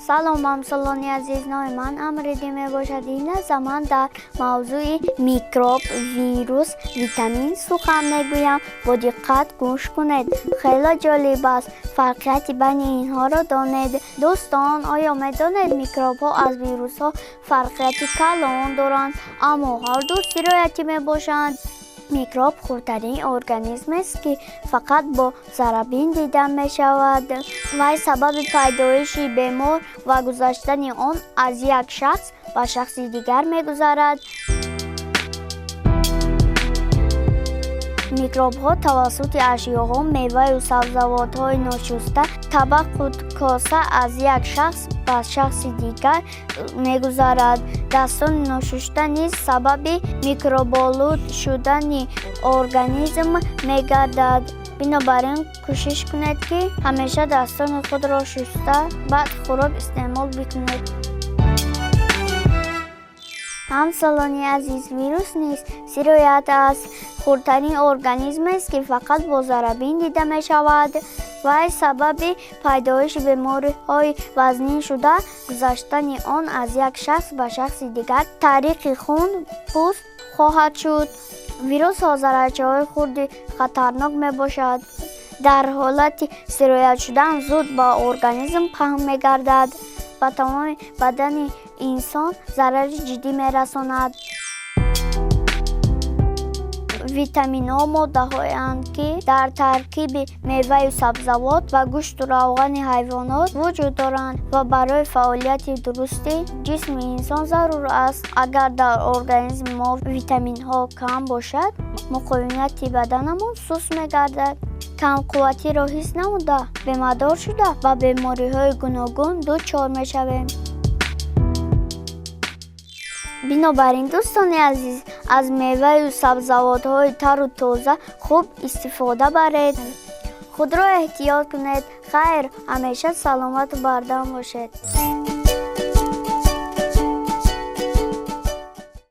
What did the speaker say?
салом ҳамсолони азизнои ман, амриди мебошад ин лаҳза дар мавзӯи микроб, вирус, витамин сухан мегӯям. Бо диққат гӯш кунед. Хеле ҷолиб аст. Фарқияти байни инҳоро донед? Дӯстон, оё медонед микробҳо аз вирусҳо фарқияти калон доранд, аммо ҳар ду сироятӣ мебошанд. Микроб хурдтарин организмест, ки фақат бо заррабин дида мешавад. Вай сабаби пайдоиши бемор ва гузаштани он аз як шахс ба шахси дигар мегузарад. микробҳо тавассути ашёҳо, меваю сабзавотҳои ношуста, табақу коса аз як шахс ба шахси дигар мегузарад. Дастон ношуста низ сабаби микроболуд шудани организм мегардад. Бинобар ин кӯшиш кунед, ки ҳамеша дастони худро шуста, баъд хӯрок истеъмол бикунед. ҳамсолони азиз, вирус низ сироят аст. хурдтарин организмест, ки фақат бо заррабин дида мешавад. вай сабаби пайдоиши бемориҳои вазниншуда, гузаштани он аз як шахс ба шахси дигар тариқи хун, пӯст хоҳад шуд. вирусҳо заррачаҳои хурди хатарнок мебошад. дар ҳолати сироят шудан зуд ба организм паҳн мегардад. ба тамоми бадани инсон зарари ҷиддӣ мерасонад. витаминҳо моддаҳоянд, ки дар таркиби меваю сабзавот ва гӯшту равғани ҳайвонот вуҷуд доранд ва барои фаъолияти дурусти ҷисми инсон зарур аст. агар дар организми мо витаминҳо кам бошад, муқовимати баданамон суст мегардад. камқувватиро ҳис намуда, бемадор шуда ба бемориҳои гуногун дучор мешавем. бинобар ин дӯстони азиз, аз меваю сабзавотҳои тару тоза хуб истифода баред. худро эҳтиёт кунед. хайр, ҳамеша саломату бардам бошед.